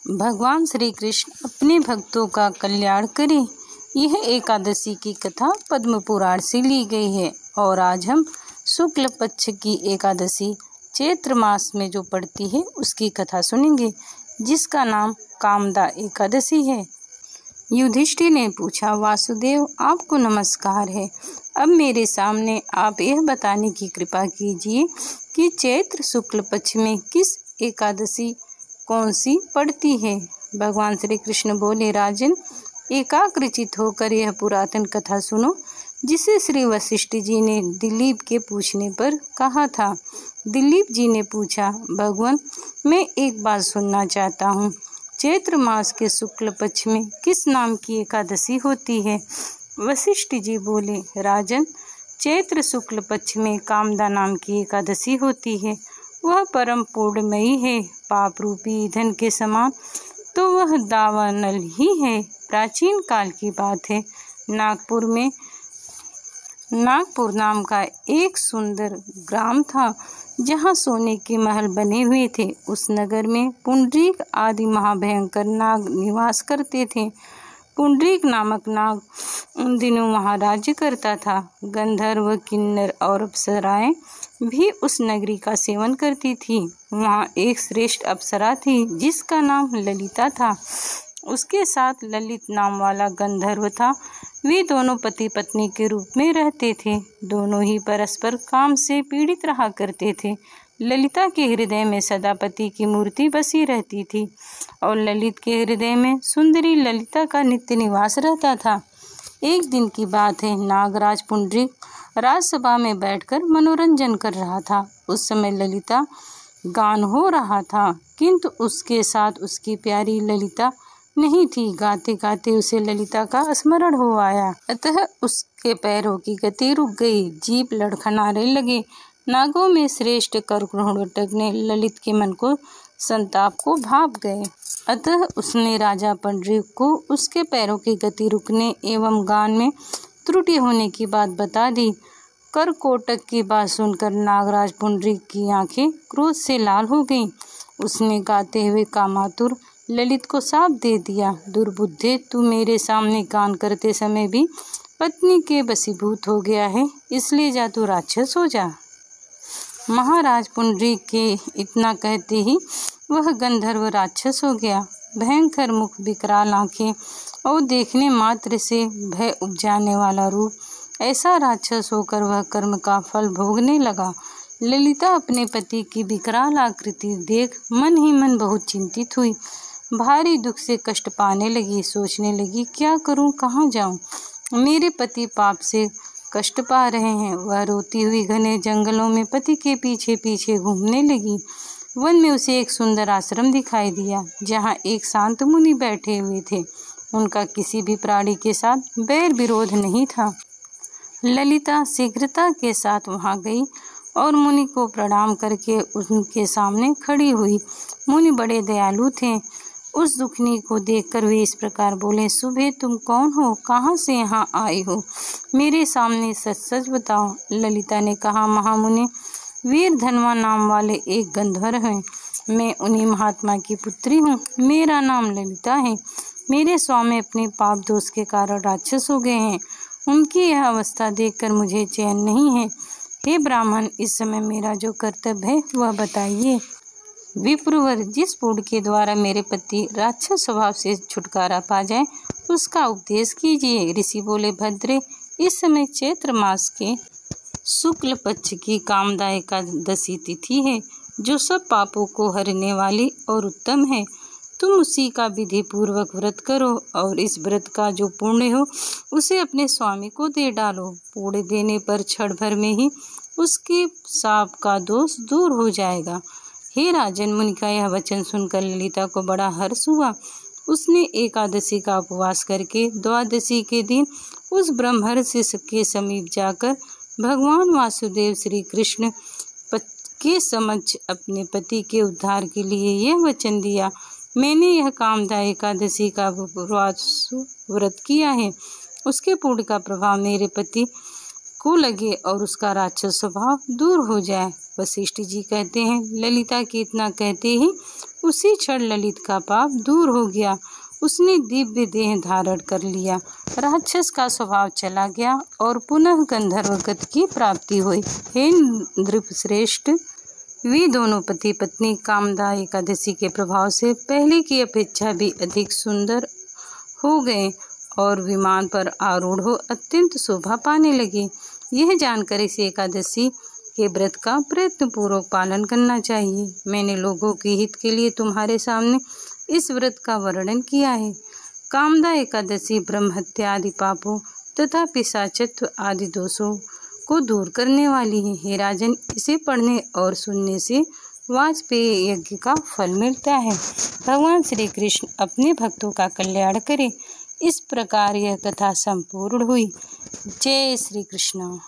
भगवान श्री कृष्ण अपने भक्तों का कल्याण करें। यह एकादशी की कथा पद्म पुराण से ली गई है और आज हम शुक्ल पक्ष की एकादशी चैत्र मास में जो पड़ती है उसकी कथा सुनेंगे, जिसका नाम कामदा एकादशी है। युधिष्ठिर ने पूछा, वासुदेव आपको नमस्कार है। अब मेरे सामने आप यह बताने की कृपा कीजिए कि चैत्र शुक्ल पक्ष में किस एकादशी कौन सी पड़ती है। भगवान श्री कृष्ण बोले, राजन एकाग्रचित होकर यह पुरातन कथा सुनो, जिसे श्री वशिष्ठ जी ने दिलीप के पूछने पर कहा था। दिलीप जी ने पूछा, भगवान मैं एक बात सुनना चाहता हूँ। चैत्र मास के शुक्ल पक्ष में किस नाम की एकादशी होती है। वशिष्ठ जी बोले, राजन चैत्र शुक्ल पक्ष में कामदा नाम की एकादशी होती है। वह परम पूर्णमयी है, पाप रूपी ईंधन के समान तो वह दावानल ही है। प्राचीन काल की बात है, नागपुर नाम का एक सुंदर ग्राम था, जहाँ सोने के महल बने हुए थे। उस नगर में पुंडरीक आदि महाभयंकर नाग निवास करते थे। पुंडरीक नामक नाग उन दिनों वहाँ राज्य करता था। गंधर्व, किन्नर और अप्सराएं भी उस नगरी का सेवन करती थी। वहाँ एक श्रेष्ठ अप्सरा थी जिसका नाम ललिता था। उसके साथ ललित नाम वाला गंधर्व था। वे दोनों पति पत्नी के रूप में रहते थे। दोनों ही परस्पर काम से पीड़ित रहा करते थे। ललिता के हृदय में सदा पति की मूर्ति बसी रहती थी और ललित के हृदय में सुंदरी ललिता का नित्य निवास रहता था। एक दिन की बात है, नागराज पुंडरीक राजसभा में बैठकर मनोरंजन कर रहा था। उस समय ललिता गान हो रहा था, किंतु उसके साथ उसकी प्यारी ललिता नहीं थी। गाते गाते उसे ललिता का स्मरण हो आया, अतः उसके पैरों की गति रुक गई, जीभ लड़खड़ाने लगे। नागों में श्रेष्ठ कर्कटक ने ललित के मन को संताप को भाप गए, अतः उसने राजा पुंडरीक को उसके पैरों की गति रुकने एवं गान में त्रुटि होने की बात बता दी। करकोटक की बात सुनकर नागराज पुंडरीक की आंखें क्रोध से लाल हो गईं। उसने गाते हुए कामातुर ललित को शाप दे दिया, दुर्बुद्धे तू मेरे सामने गान करते समय भी पत्नी के वशीभूत हो गया है, इसलिए जा तू राक्षस हो जा। महाराज पुंडरीक के इतना कहते ही वह गंधर्व राक्षस हो गया। भयंकर मुख, विकराल आंखें और देखने मात्र से भय उपजाने वाला रूप, ऐसा राक्षस होकर वह कर्म का फल भोगने लगा। ललिता अपने पति की विकराल आकृति देख मन ही मन बहुत चिंतित हुई। भारी दुख से कष्ट पाने लगी। सोचने लगी, क्या करूं, कहाँ जाऊं। मेरे पति पाप से कष्ट पा रहे हैं। वह रोती हुई घने जंगलों में पति के पीछे पीछे घूमने लगी। वन में उसे एक सुंदर आश्रम दिखाई दिया, जहाँ एक शांत मुनि बैठे हुए थे। उनका किसी भी प्राणी के साथ बैर विरोध नहीं था। ललिता शीघ्रता के साथ वहां गई और मुनि को प्रणाम करके उनके सामने खड़ी हुई। मुनि बड़े दयालु थे। उस दुखनी को देखकर वे इस प्रकार बोले, सुबह तुम कौन हो, कहाँ से यहाँ आई हो, मेरे सामने सच सच बताओ। ललिता ने कहा, महामुनि, वीर धनवा नाम वाले एक गंधर्व हैं। मैं उन्हीं महात्मा की पुत्री हूँ। मेरा नाम ललिता है। मेरे स्वामी अपने पाप दोष के कारण राक्षस हो गए हैं। उनकी यह अवस्था देखकर मुझे चैन नहीं है। हे ब्राह्मण, इस समय मेरा जो कर्तव्य है वह बताइए। विप्रवर, जिस पुण्य के द्वारा मेरे पति राक्षस स्वभाव से छुटकारा पा जाए उसका उपदेश कीजिए। ऋषि बोले, भद्रे, इस समय चैत्र मास के शुक्ल पक्ष की कामदा एकादशी तिथि है, जो सब पापों को हरने वाली और उत्तम है। तुम उसी का विधि पूर्वक व्रत करो और इस व्रत का जो पुण्य हो उसे अपने स्वामी को दे डालो। पुण्य देने पर क्षण भर में ही उसके शाप का दोष दूर हो जाएगा। हे राजन, मुनि का यह वचन सुनकर ललिता को बड़ा हर्ष हुआ। उसने एकादशी का उपवास करके द्वादशी के दिन उस ब्रह्मर्षि के समीप जाकर भगवान वासुदेव श्री कृष्ण के समक्ष अपने पति के उद्धार के लिए यह वचन दिया, मैंने यह कामदा एकादशी का व्रत किया है। उसके पुण्य का प्रभाव मेरे पति को लगे और उसका राक्षस स्वभाव दूर हो जाए। वशिष्ठ जी कहते हैं, ललिता के इतना कहते ही उसी क्षण ललित का पाप दूर हो गया। उसने दिव्य देह धारण कर लिया, राक्षस का स्वभाव चला गया और पुनः गंधर्व गति की प्राप्ति हुई। हे नृपश्रेष्ठ, वे दोनों पति पत्नी कामदा एकादशी के प्रभाव से पहले की अपेक्षा भी अधिक सुंदर हो गए और विमान पर आरूढ़ हो अत्यंत शोभा पाने लगे। यह जानकर इस एकादशी के व्रत का प्रयत्न पूर्वक पालन करना चाहिए। मैंने लोगों के हित के लिए तुम्हारे सामने इस व्रत का वर्णन किया है। कामदा एकादशी ब्रह्म हत्या आदि पापों तथा पिशाचत्व आदि दोषों को दूर करने वाली है। हे राजन, इसे पढ़ने और सुनने से वाजपेयी यज्ञ का फल मिलता है। भगवान श्री कृष्ण अपने भक्तों का कल्याण करें। इस प्रकार यह कथा संपूर्ण हुई। जय श्री कृष्ण।